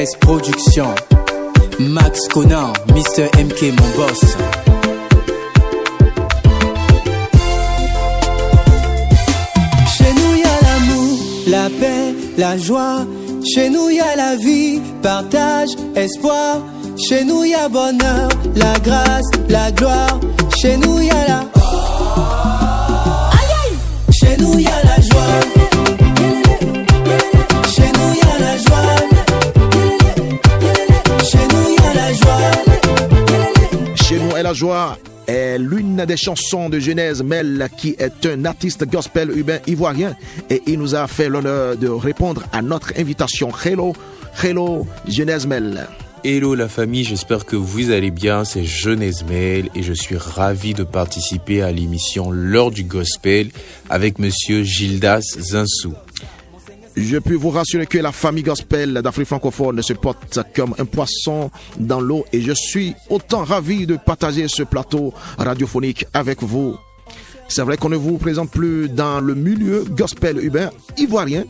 Jeunesse Production. Max Conan, Mr. MK mon boss. Chez nous y a l'amour, la paix, la joie. Chez nous y a la vie, partage, espoir. Chez nous y a bonheur, la grâce, la gloire. Chez nous y a la... Chez nous y a la joie. Chez nous y a la joie. Chez nous y a la joie. Chez nous est la joie est l'une des chansons de Genèse Mel, qui est un artiste gospel urbain ivoirien, et il nous a fait l'honneur de répondre à notre invitation. Hello, hello Genèse Mel. Hello la famille, j'espère que vous allez bien, c'est Genèse Mel et je suis ravi de participer à l'émission L'heure du gospel avec monsieur Gildas Zinsou. Je peux vous rassurer que la famille gospel d'Afrique francophone se porte comme un poisson dans l'eau et je suis autant ravi de partager ce plateau radiophonique avec vous. C'est vrai qu'on ne vous présente plus dans le milieu gospel urbain ivoirien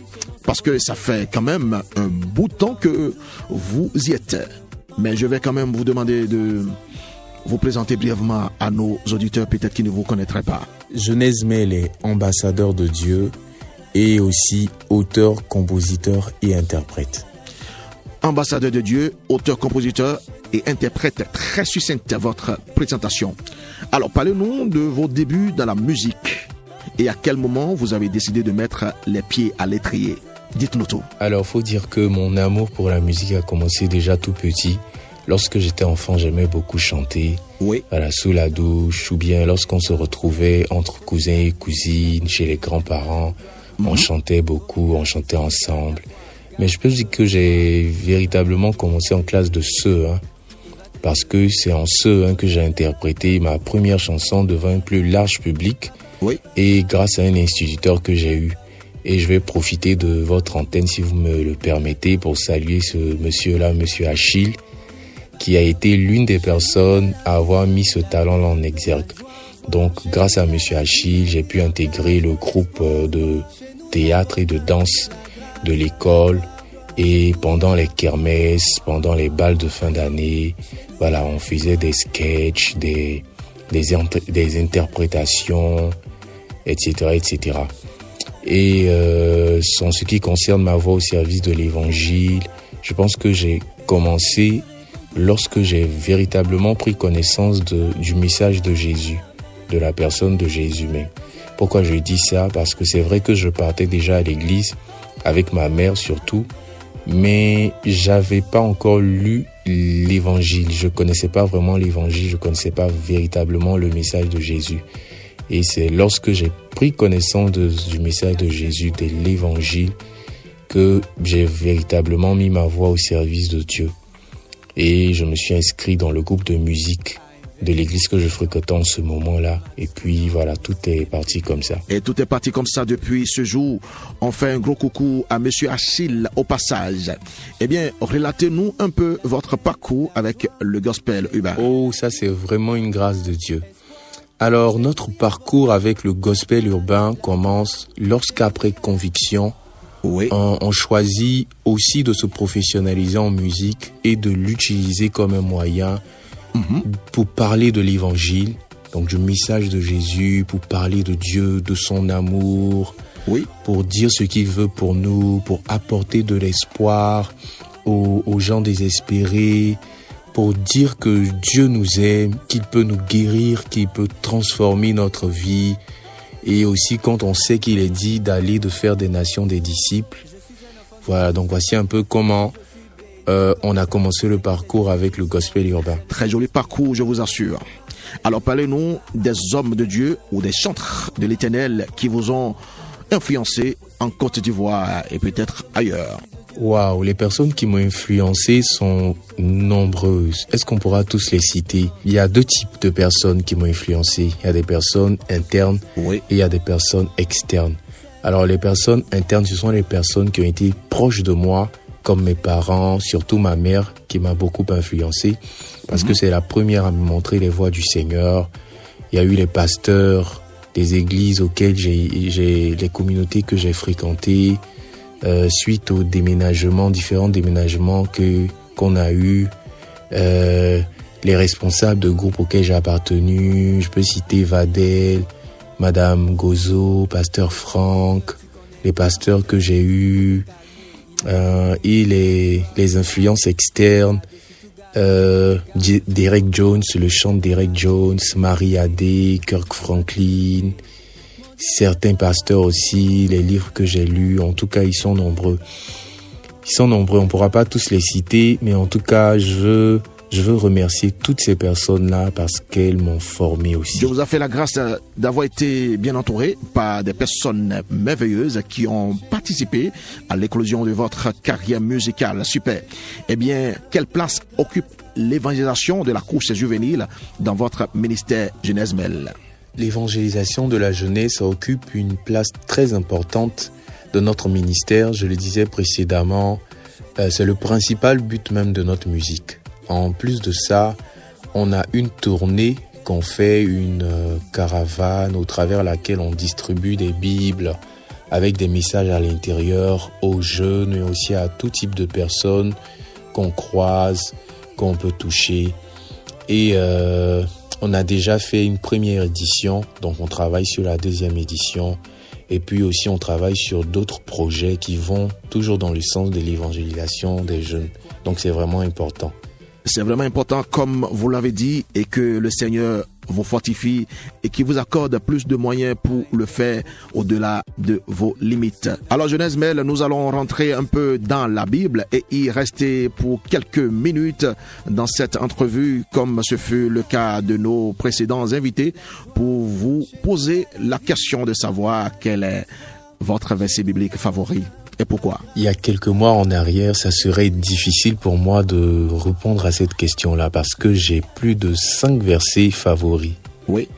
parce que ça fait quand même un bout de temps que vous y êtes. Mais je vais quand même vous demander de vous présenter brièvement à nos auditeurs peut-être qui ne vous connaîtraient pas. Genèse Mel est ambassadeur de Dieu et aussi auteur, compositeur et interprète. Ambassadeur de Dieu, auteur, compositeur et interprète. Très succincte votre présentation. Alors parlez-nous de vos débuts dans la musique et à quel moment vous avez décidé de mettre les pieds à l'étrier. Dites-nous tout. Alors faut dire que mon amour pour la musique a commencé déjà tout petit. Lorsque j'étais enfant, j'aimais beaucoup chanter. Oui. Voilà, sous la douche ou bien lorsqu'on se retrouvait entre cousins et cousines, chez les grands-parents. On chantait beaucoup, on chantait ensemble. Mais je peux dire que j'ai véritablement commencé en classe de CE1. Parce que c'est en CE1 que j'ai interprété ma première chanson devant un plus large public. Oui. Et grâce à un instituteur que j'ai eu. Et je vais profiter de votre antenne, si vous me le permettez, pour saluer ce monsieur-là, monsieur Achille, qui a été l'une des personnes à avoir mis ce talent-là en exergue. Donc, grâce à monsieur Achille, j'ai pu intégrer le groupe de théâtre et de danse de l'école. Et pendant les kermesses, pendant les bals de fin d'année, voilà, on faisait des sketchs, des interprétations, etc., etc. Et en ce qui concerne ma voix au service de l'évangile, je pense que j'ai commencé lorsque j'ai véritablement pris connaissance du message de Jésus, de la personne de Jésus même. Pourquoi je dis ça? Parce que c'est vrai que je partais déjà à l'église, avec ma mère surtout, mais j'avais pas encore lu l'évangile. Je connaissais pas vraiment l'évangile, je connaissais pas véritablement le message de Jésus. Et c'est lorsque j'ai pris connaissance du message de Jésus, de l'évangile, que j'ai véritablement mis ma voix au service de Dieu. Et je me suis inscrit dans le groupe de musique de l'église que je fréquentais en ce moment-là. Et puis voilà, tout est parti comme ça. Et tout est parti comme ça depuis ce jour. On fait un gros coucou à monsieur Achille au passage. Eh bien, relatez-nous un peu votre parcours avec le gospel urbain. Oh, ça c'est vraiment une grâce de Dieu. Alors, notre parcours avec le gospel urbain commence lorsqu'après conviction, oui, on choisit aussi de se professionnaliser en musique et de l'utiliser comme un moyen pour parler de l'évangile, donc du message de Jésus, pour parler de Dieu, de son amour, oui, pour dire ce qu'il veut pour nous, pour apporter de l'espoir aux gens désespérés, pour dire que Dieu nous aime, qu'il peut nous guérir, qu'il peut transformer notre vie. Et aussi quand on sait qu'il est dit d'aller de faire des nations des disciples. Voilà, donc voici un peu comment on a commencé le parcours avec le gospel urbain. Très joli parcours, je vous assure. Alors parlez-nous des hommes de Dieu ou des chantres de l'Éternel qui vous ont influencé en Côte d'Ivoire et peut-être ailleurs. Waouh, les personnes qui m'ont influencé sont nombreuses. Est-ce qu'on pourra tous les citer? Il y a deux types de personnes qui m'ont influencé. Il y a des personnes internes, oui, et il y a des personnes externes. Alors les personnes internes, ce sont les personnes qui ont été proches de moi, comme mes parents, surtout ma mère qui m'a beaucoup influencé, parce que c'est la première à me montrer les voies du Seigneur. Il y a eu les pasteurs des églises auxquelles les communautés que j'ai fréquentées. suite aux différents déménagements qu'on a eu, les responsables de groupes auxquels j'ai appartenu. Je peux citer Vadel, Madame Gozo, Pasteur Franck, les pasteurs que j'ai eus, et les influences externes, Derek Jones, le chant de Derek Jones, Marie Adé, Kirk Franklin, certains pasteurs aussi, les livres que j'ai lus. En tout cas, ils sont nombreux. On ne pourra pas tous les citer, mais en tout cas, je veux remercier toutes ces personnes-là parce qu'elles m'ont formé aussi. Dieu vous a fait la grâce d'avoir été bien entouré par des personnes merveilleuses qui ont participé à l'éclosion de votre carrière musicale. Super. Eh bien, quelle place occupe l'évangélisation de la course juvénile dans votre ministère Jeunesse Mêle? L'évangélisation de la jeunesse occupe une place très importante de notre ministère. Je le disais précédemment, c'est le principal but même de notre musique. En plus de ça, on a une tournée qu'on fait, une caravane au travers laquelle on distribue des Bibles avec des messages à l'intérieur aux jeunes et aussi à tout type de personnes qu'on croise, qu'on peut toucher. Et on a déjà fait une première édition, donc on travaille sur la deuxième édition. Et puis aussi, on travaille sur d'autres projets qui vont toujours dans le sens de l'évangélisation des jeunes. Donc c'est vraiment important. C'est vraiment important, comme vous l'avez dit, et que le Seigneur vous fortifie et qui vous accorde plus de moyens pour le faire au-delà de vos limites. Alors, Jeunesse Mêle, nous allons rentrer un peu dans la Bible et y rester pour quelques minutes dans cette entrevue, comme ce fut le cas de nos précédents invités, pour vous poser la question de savoir quel est votre verset biblique favori. Et pourquoi? Il y a quelques mois en arrière, ça serait difficile pour moi de répondre à cette question-là parce que j'ai plus de 5 versets favoris. Oui.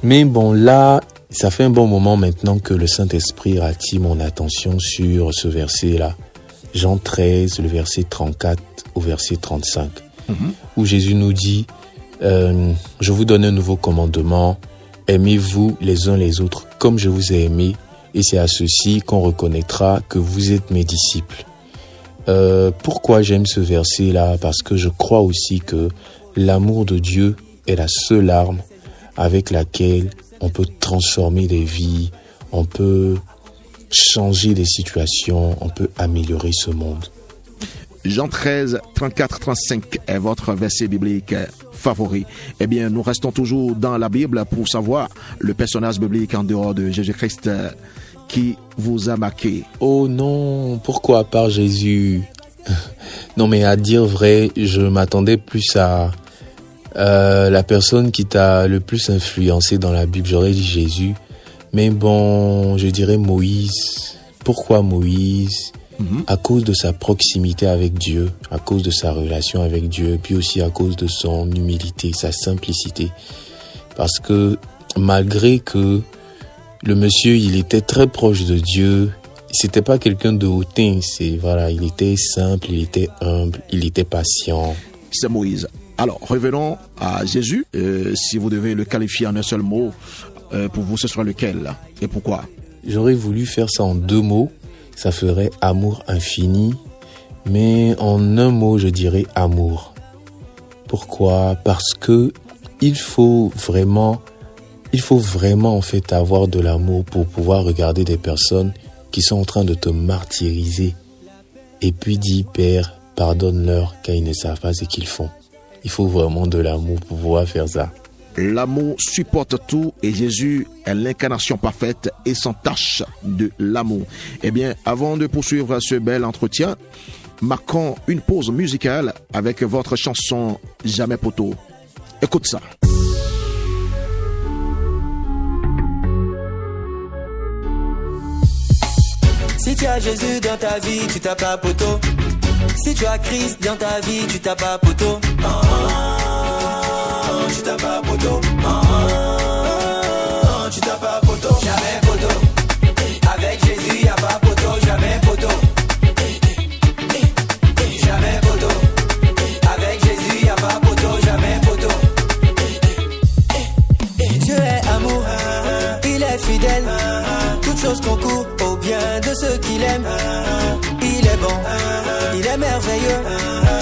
Mais bon, là, ça fait un bon moment maintenant que le Saint-Esprit attire mon attention sur ce verset-là. Jean 13, le verset 34 au verset 35, où Jésus nous dit « Je vous donne un nouveau commandement, aimez-vous les uns les autres comme je vous ai aimé. » Et c'est à ceci qu'on reconnaîtra que vous êtes mes disciples. Pourquoi j'aime ce verset-là? Parce que je crois aussi que l'amour de Dieu est la seule arme avec laquelle on peut transformer des vies, on peut changer des situations, on peut améliorer ce monde. Jean 13, 34-35 est votre verset biblique favori. Eh bien, nous restons toujours dans la Bible pour savoir le personnage biblique en dehors de Jésus-Christ qui vous a marqué. Oh non, pourquoi par Jésus? Non, mais à dire vrai, je m'attendais plus à la personne qui t'a le plus influencé dans la Bible. J'aurais dit Jésus, mais bon, je dirais Moïse. Pourquoi Moïse? À cause de sa proximité avec Dieu, à cause de sa relation avec Dieu, puis aussi à cause de son humilité, sa simplicité. Parce que malgré que le monsieur, il était très proche de Dieu, c'était pas quelqu'un de hautain, il était simple, il était humble, il était patient. C'est Moïse. Alors, revenons à Jésus. Si vous devez le qualifier en un seul mot, pour vous, ce sera lequel et pourquoi? J'aurais voulu faire ça en 2 mots. Ça ferait amour infini, mais en un mot, je dirais amour. Pourquoi? Parce que il faut vraiment en fait avoir de l'amour pour pouvoir regarder des personnes qui sont en train de te martyriser et puis dire Père, pardonne-leur car ils ne savent pas ce qu'ils font. Il faut vraiment de l'amour pour pouvoir faire ça. L'amour supporte tout et Jésus est l'incarnation parfaite et sans tache de l'amour. Eh bien, avant de poursuivre ce bel entretien, marquons une pause musicale avec votre chanson Jamais Poteau. Écoute ça. Si tu as Jésus dans ta vie, tu t'as pas poteau. Si tu as Christ dans ta vie, tu t'as pas poteau. Tu t'as pas poteau. Tu t'as pas poteau. Jamais poteau. Avec Jésus, y'a pas poteau. Jamais poteau. Jamais poteau. Avec Jésus, y'a pas poteau. Jamais poteau. Dieu est amour, il est fidèle. Toutes choses concourent au bien bien de ceux qu'il aime. Il est bon, il est merveilleux.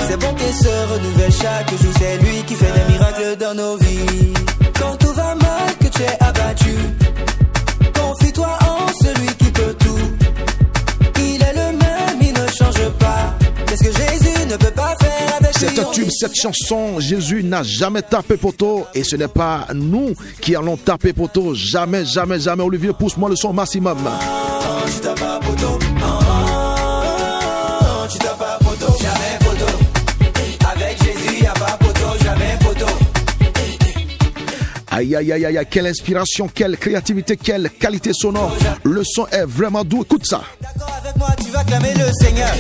Ses bontés se renouvellent chaque jour. C'est lui qui fait des miracles dans nos vies. Quand tout va mal, que tu es abattu, confie-toi en celui qui peut tout. Il est le même, il ne change pas. Qu'est-ce que Jésus ne peut pas faire avec lui? Cette tube, cette chanson, Jésus n'a jamais tapé poteau et ce n'est pas nous qui allons taper poteau. Jamais, jamais, jamais. Olivier, pousse-moi le son maximum. Tu tapes pas poteau. Tu tapes pas poteau. Jamais poteau. Avec Jésus, y'a pas poteau. Jamais poteau. Aïe, aïe, aïe, aïe, quelle inspiration, quelle créativité, quelle qualité sonore. Le son est vraiment doux. Écoute ça. D'accord avec moi, tu vas clamer le Seigneur.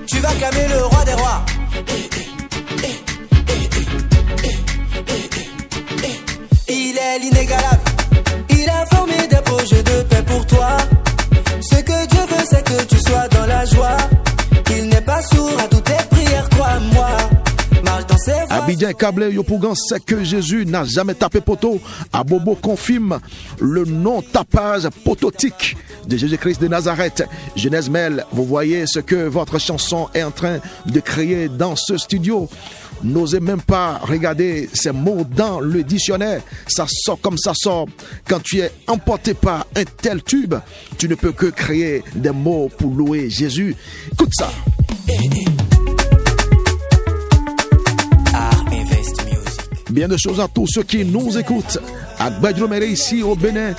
Tu vas clamer le roi des rois. Il est l'inégalable. Il a formé des projets de paix pour toi. Ce que Dieu veut, c'est que tu sois dans la joie. Il n'est pas sourd à toutes tes prières, crois-moi. Marche dans ses voies. Abidjan Kablé Yopougan sait que Jésus n'a jamais tapé poteau. Abobo confirme le non-tapage pototique de Jésus-Christ de Nazareth. Genèse Mel, vous voyez ce que votre chanson est en train de créer dans ce studio. N'osez même pas regarder ces mots dans le dictionnaire. Ça sort comme ça sort. Quand tu es emporté par un tel tube, tu ne peux que créer des mots pour louer Jésus. Écoute ça. Bien de choses à tous ceux qui nous écoutent. À Badjomere ici au Bénin.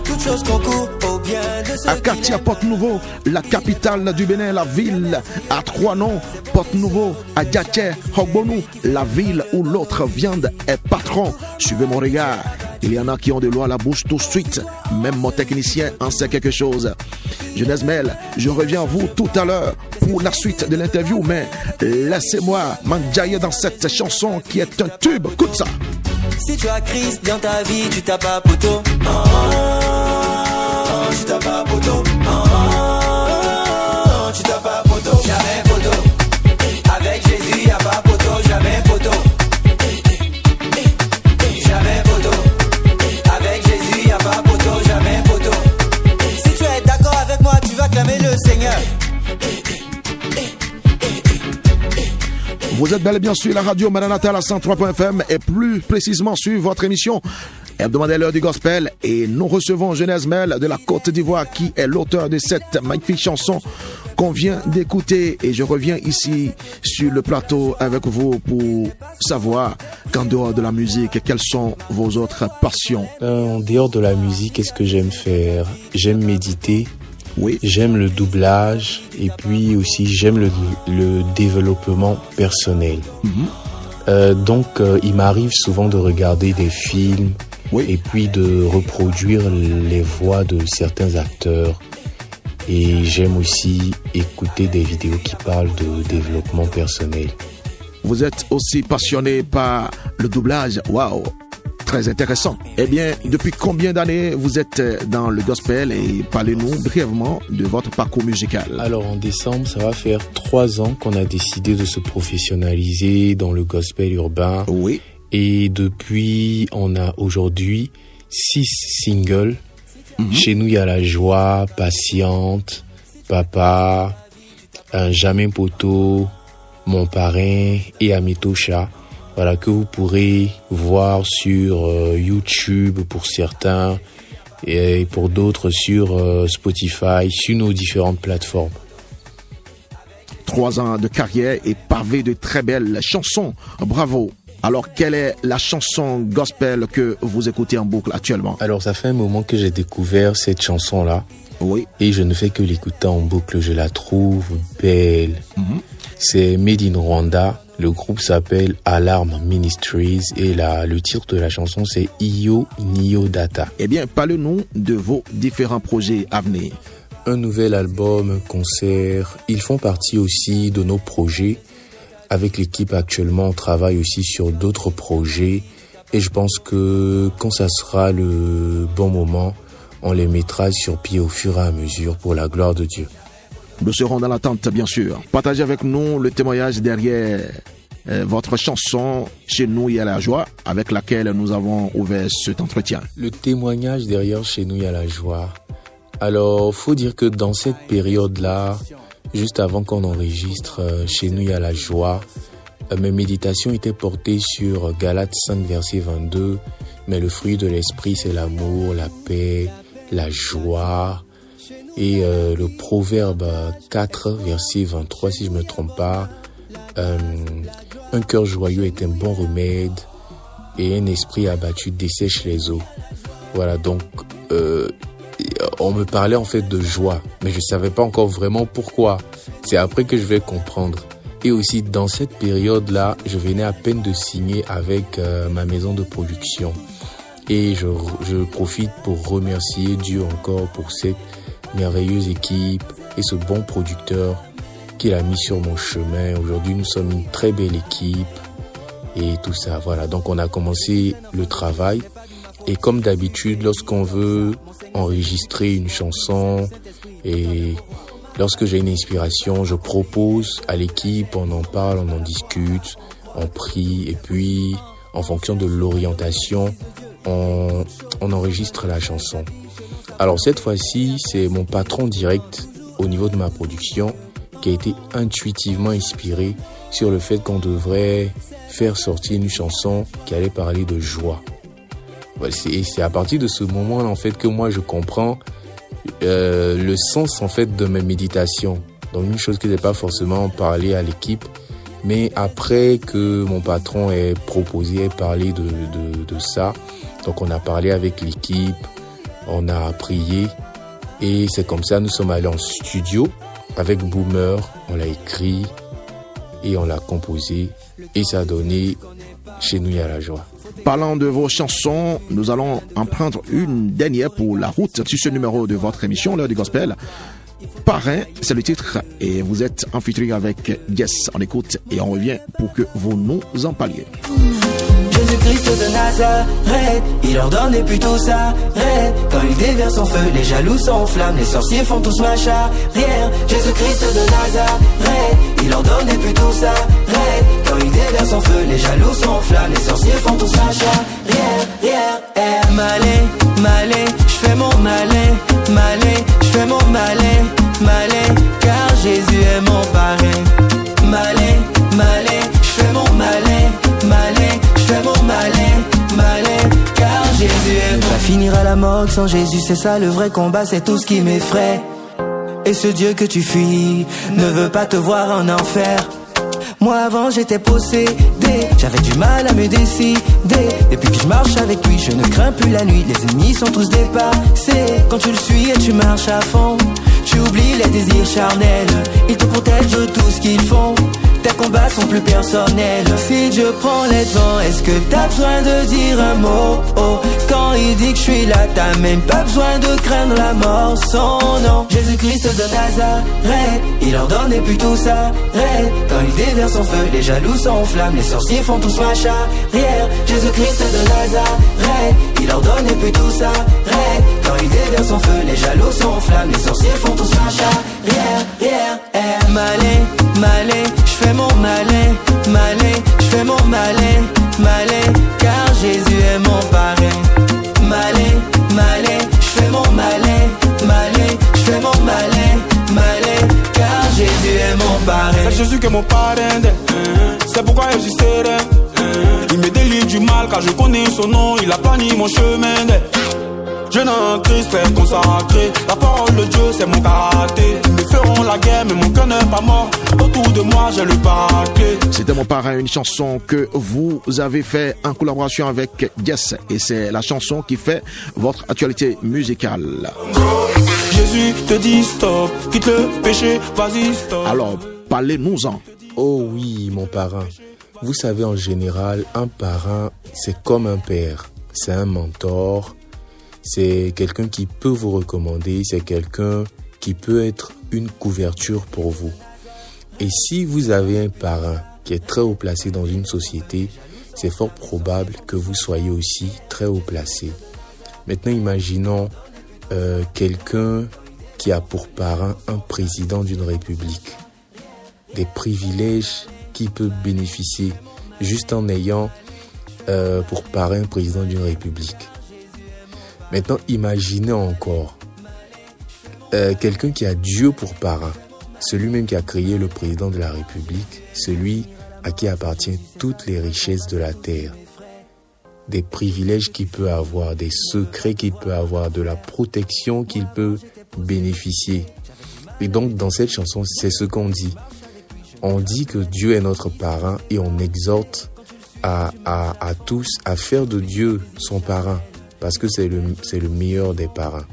Toutes choses concourent au bien de ceux À Katia, Porte-Nouveau, la capitale du Bénin, la ville à trois noms. Porte-Nouveau, à Djaké, Hogbonou, la ville où l'autre viande est patron. Suivez mon regard. Il y en a qui ont de l'eau à la bouche tout de suite. Même mon technicien en sait quelque chose. Genèse Mel, je reviens à vous tout à l'heure pour la suite de l'interview. Mais laissez-moi m'enjailler dans cette chanson qui est un tube. Écoute ça. Si tu as Christ dans ta vie, tu tapes pas poteau. Tu tapes pas poteau. Tu tapes pas poteau. Jamais poteau. Avec Jésus, y'a pas poteau. Jamais poteau. Jamais poteau. Avec Jésus, y'a pas poteau. Jamais poteau. Si tu es d'accord avec moi, tu vas clamer le Seigneur. Vous êtes bel et bien sur la radio Maranatha à 103.fm et plus précisément sur votre émission hebdomadaire l'heure du gospel. Et nous recevons Genèse Mel de la Côte d'Ivoire qui est l'auteur de cette magnifique chanson qu'on vient d'écouter. Et je reviens ici sur le plateau avec vous pour savoir qu'en dehors de la musique, quelles sont vos autres passions? En dehors de la musique, qu'est-ce que j'aime faire? J'aime méditer. Oui. J'aime le doublage et puis aussi j'aime le développement personnel. Donc il m'arrive souvent de regarder des films et puis de reproduire les voix de certains acteurs. Et j'aime aussi écouter des vidéos qui parlent de développement personnel. Vous êtes aussi passionné par le doublage. Waouh! Très intéressant. Eh bien, depuis combien d'années vous êtes dans le gospel et parlez-nous brièvement de votre parcours musical. Alors en décembre, ça va faire 3 ans qu'on a décidé de se professionnaliser dans le gospel urbain. Oui. Et depuis, on a aujourd'hui 6 singles. Chez nous, il y a La Joie, Patiente, Papa, Jamais Poteau, Mon Parrain et Amitosha. Voilà, que vous pourrez voir sur YouTube pour certains et pour d'autres sur Spotify, sur nos différentes plateformes. 3 ans de carrière et pavé de très belles chansons. Bravo. Alors, quelle est la chanson gospel que vous écoutez en boucle actuellement? Alors, ça fait un moment que j'ai découvert cette chanson-là. Oui. Et je ne fais que l'écouter en boucle. Je la trouve belle. C'est Made in Rwanda. Le groupe s'appelle Alarm Ministries et le titre de la chanson c'est Iyo Nio Data. Eh bien, parlez-nous de vos différents projets à venir. Un nouvel album, un concert, ils font partie aussi de nos projets. Avec l'équipe actuellement, on travaille aussi sur d'autres projets et je pense que quand ça sera le bon moment, on les mettra sur pied au fur et à mesure pour la gloire de Dieu. Nous serons dans l'attente, bien sûr. Partagez avec nous le témoignage derrière votre chanson « Chez nous, il y a la joie » avec laquelle nous avons ouvert cet entretien. Le témoignage derrière « Chez nous, il y a la joie ». Alors, faut dire que dans cette période-là, juste avant qu'on enregistre « Chez nous, il y a la joie », mes méditations étaient portées sur Galates 5, verset 22. Mais le fruit de l'esprit, c'est l'amour, la paix, la joie. Et le Proverbe 4, verset 23, si je ne me trompe pas. Un cœur joyeux est un bon remède et un esprit abattu dessèche les eaux. Voilà, donc on me parlait en fait de joie, mais je ne savais pas encore vraiment pourquoi. C'est après que je vais comprendre. Et aussi, dans cette période-là, je venais à peine de signer avec ma maison de production. Et je profite pour remercier Dieu encore pour cette merveilleuse équipe et ce bon producteur qu'il a mis sur mon chemin. Aujourd'hui, nous sommes une très belle équipe et tout ça. Voilà, donc on a commencé le travail. Et comme d'habitude, lorsqu'on veut enregistrer une chanson et lorsque j'ai une inspiration, je propose à l'équipe, on en parle, on en discute, on prie et puis en fonction de l'orientation, on enregistre la chanson. Alors cette fois-ci, c'est mon patron direct au niveau de ma production qui a été intuitivement inspiré sur le fait qu'on devrait faire sortir une chanson qui allait parler de joie. C'est à partir de ce moment-là en fait que moi je comprends le sens en fait de mes méditations. Donc une chose que j'ai pas forcément parlé à l'équipe, mais après que mon patron ait proposé, ait parlé de ça, donc on a parlé avec l'équipe, on a prié et c'est comme ça nous sommes allés en studio avec Boomer, on l'a écrit et on l'a composé et ça a donné Chez nous il y a la joie. Parlant de vos chansons, nous allons en prendre une dernière pour la route sur ce numéro de votre émission, l'heure du gospel. Parrain, c'est le titre et vous êtes en featuring avec Yes. On écoute et on revient pour que vous nous en parliez. Jésus-Christ de Nazareth, il ordonne plus tout ça, quand il déverse son feu, les jaloux s'enflamment, les sorciers font tous ma charrière. Jésus-Christ de Nazareth, il ordonne plus tout ça, quand il déverse son feu, les jaloux s'enflamment, les sorciers font tous ma charrière. Malin, je fais mon malin, je fais mon malin, car Jésus est mon parrain. Malin, je fais mon malin, je fais mon malin, car Jésus est mon... Ne pas finir à la morgue sans Jésus, c'est ça le vrai combat, c'est tout ce qui m'effraie. Et ce Dieu que tu fuis ne veut pas te voir en enfer. Moi avant j'étais possédé, j'avais du mal à me décider. Depuis que je marche avec lui, je ne crains plus la nuit. Les ennemis sont tous dépassés. Quand tu le suis et tu marches à fond, tu oublies les désirs charnels. Il te protège de tout ce qu'ils font. Tes combats sont plus personnels. Si Dieu prend les devants, est-ce que t'as besoin de dire un mot? Quand il dit que je suis là, t'as même pas besoin de craindre la mort. Son nom, Jésus-Christ de Nazareth, il ordonne et puis tout s'arrête. Quand il déverse son feu, les jaloux s'enflamment, les sorciers font tous ma charrière. Jésus-Christ de Nazareth, il ordonne et puis tout s'arrête. Quand il déverse son feu, les jaloux s'enflamment, les sorciers font tous ma charrière. Malin, je fais mon malin, je fais mon malin, car Jésus est mon parrain. Malin, je fais mon malin, je fais mon malin, car Jésus est mon parrain. C'est Jésus qui est mon parrain, c'est pourquoi je suis serein. Il me délivre du mal car je connais son nom, il a plani mon chemin. Jeune en Christ, très consacré. La parole de Dieu, c'est mon caractère. Ils me feront la guerre, mais mon cœur n'est pas mort. Autour de moi, j'ai le paraclet. C'était Mon parrain, une chanson que vous avez fait en collaboration avec Yes. Et c'est la chanson qui fait votre actualité musicale. Jésus te dit stop, quitte le péché, vas-y stop. Alors, parlez-nous-en. Oh oui, mon parrain. Vous savez, en général, un parrain, c'est comme un père. C'est un mentor. C'est quelqu'un qui peut vous recommander, c'est quelqu'un qui peut être une couverture pour vous. Et si vous avez un parrain qui est très haut placé dans une société, c'est fort probable que vous soyez aussi très haut placé. Maintenant, imaginons quelqu'un qui a pour parrain un président d'une république. Des privilèges qui peut bénéficier juste en ayant pour parrain président d'une république. Maintenant, imaginez encore quelqu'un qui a Dieu pour parrain, celui même qui a créé le président de la République, celui à qui appartiennent toutes les richesses de la terre, des privilèges qu'il peut avoir, des secrets qu'il peut avoir, de la protection qu'il peut bénéficier. Et donc, dans cette chanson, c'est ce qu'on dit. On dit que Dieu est notre parrain et on exhorte à tous à faire de Dieu son parrain, parce que c'est le meilleur des parrains.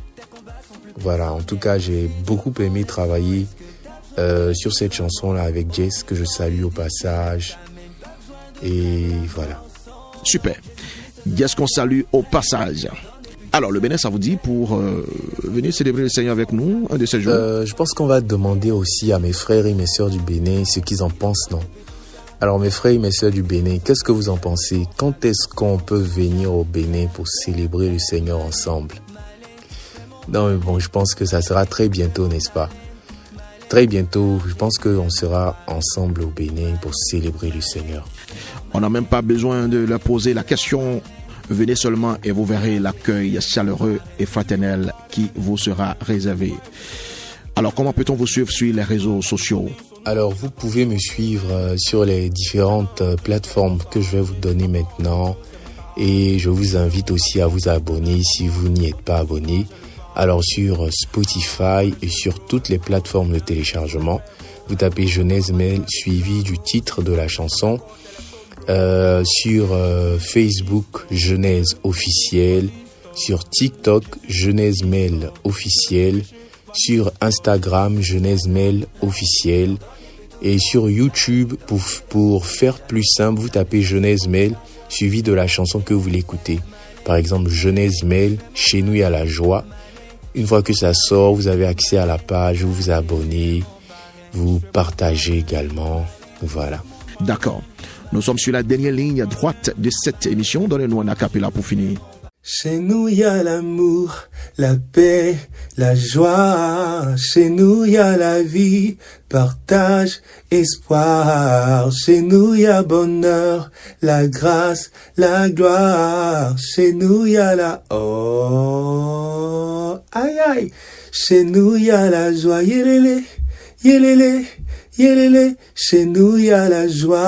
Voilà, en tout cas, j'ai beaucoup aimé travailler sur cette chanson-là avec Jess, que je salue au passage. Et voilà. Super. Jess qu'on salue au passage. Alors, le Bénin, ça vous dit pour venir célébrer le Seigneur avec nous un de ces jours? Je pense qu'on va demander aussi à mes frères et mes sœurs du Bénin ce qu'ils en pensent, non? Alors, mes frères et mes sœurs du Bénin, qu'est-ce que vous en pensez? Quand est-ce qu'on peut venir au Bénin pour célébrer le Seigneur ensemble? Non, mais bon, je pense que ça sera très bientôt, n'est-ce pas? Très bientôt, je pense qu'on sera ensemble au Bénin pour célébrer le Seigneur. On n'a même pas besoin de leur poser la question. Venez seulement et vous verrez l'accueil chaleureux et fraternel qui vous sera réservé. Alors, comment peut-on vous suivre sur les réseaux sociaux? Alors, vous pouvez me suivre sur les différentes plateformes que je vais vous donner maintenant. Et je vous invite aussi à vous abonner si vous n'y êtes pas abonné. Alors, sur Spotify et sur toutes les plateformes de téléchargement, vous tapez Genèse Mail suivi du titre de la chanson. Sur Facebook, Genèse officiel. Sur TikTok, Genèse Mail officiel. Sur Instagram, Genèse Mail officiel. Et sur YouTube, pour faire plus simple, vous tapez Genèse Mail suivi de la chanson que vous voulez écouter. Par exemple, Genèse Mail, Chez nous il y a la joie. Une fois que ça sort, vous avez accès à la page, vous vous abonnez, vous partagez également. Voilà. D'accord. Nous sommes sur la dernière ligne droite de cette émission. Donnez-nous un acapella pour finir. Chez nous y a l'amour, la paix, la joie. Chez nous y a la vie, partage, espoir. Chez nous y a bonheur, la grâce, la gloire. Chez nous y a la oh, aïe aïe. Chez nous y a la joie, yélélé, yélélé. Yélélé, chez nous y a la joie,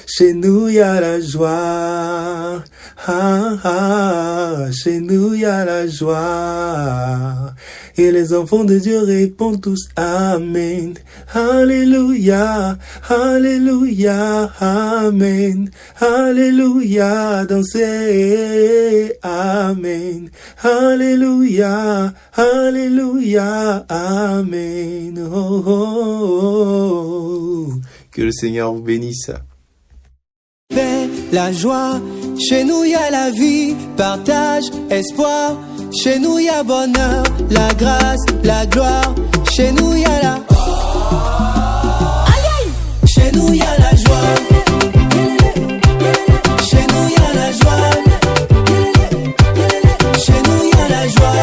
chez nous y a la joie, chez nous y a la joie. Et les enfants de Dieu répondent tous Amen, Alléluia, Alléluia, Amen, Alléluia, dansez, Amen, Alléluia, Alléluia, Amen. Oh, oh, oh. Que le Seigneur vous bénisse. Paix, la joie, chez nous y a la vie, partage, espoir. Chez nous y a bonheur, la grâce, la gloire. Chez nous y a la aïe aïe. Chez nous y a la joie. Chez nous y a la joie. Chez nous y a la joie.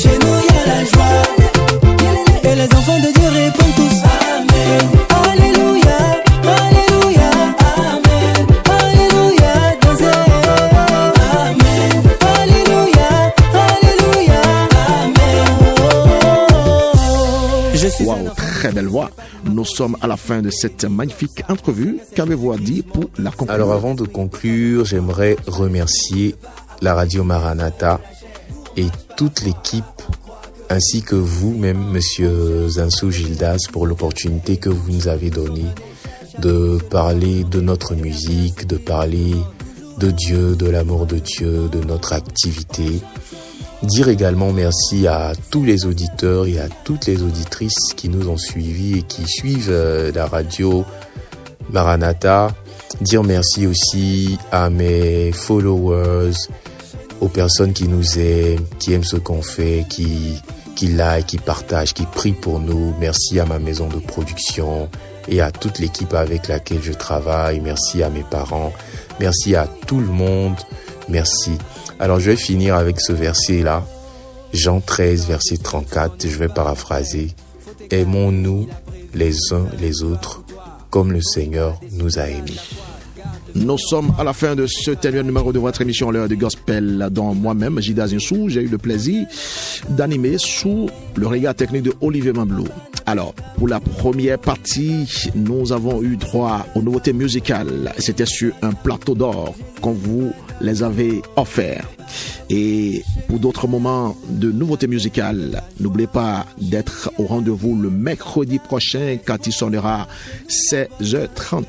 Chez nous y a la joie. Et les enfants de Dieu répondent tous Amen. Alléluia, Alléluia, Amen. Alléluia, dansez. Amen. Alléluia, Alléluia, Amen. Je suis Wow, très belle voix. Nous sommes à la fin de cette magnifique entrevue. Qu'avez-vous à dire pour la conclusion? Alors, avant de conclure, j'aimerais remercier la radio Maranatha et toute l'équipe, ainsi que vous-même, monsieur Zansou Gildas, pour l'opportunité que vous nous avez donnée de parler de notre musique, de parler de Dieu, de l'amour de Dieu, de notre activité. Dire également merci à tous les auditeurs et à toutes les auditrices qui nous ont suivis et qui suivent la radio Maranatha. Dire merci aussi à mes followers, aux personnes qui nous aiment, qui aiment ce qu'on fait, qui like, qui partagent, qui prient pour nous. Merci à ma maison de production et à toute l'équipe avec laquelle je travaille. Merci à mes parents. Merci à tout le monde. Merci. Alors, je vais finir avec ce verset-là. Jean 13, verset 34. Je vais paraphraser. aimons-nous les uns les autres comme le Seigneur nous a aimés. Nous sommes à la fin de ce dernier numéro de votre émission L'heure du Gospel, dont moi-même, Jida Zinsou, j'ai eu le plaisir d'animer sous le regard technique de Olivier Mamblou. Alors, pour la première partie, nous avons eu droit aux nouveautés musicales. C'était sur un plateau d'or qu'on vous les avait offerts. Et pour d'autres moments de nouveautés musicales, n'oubliez pas d'être au rendez-vous le mercredi prochain quand il sonnera 16h30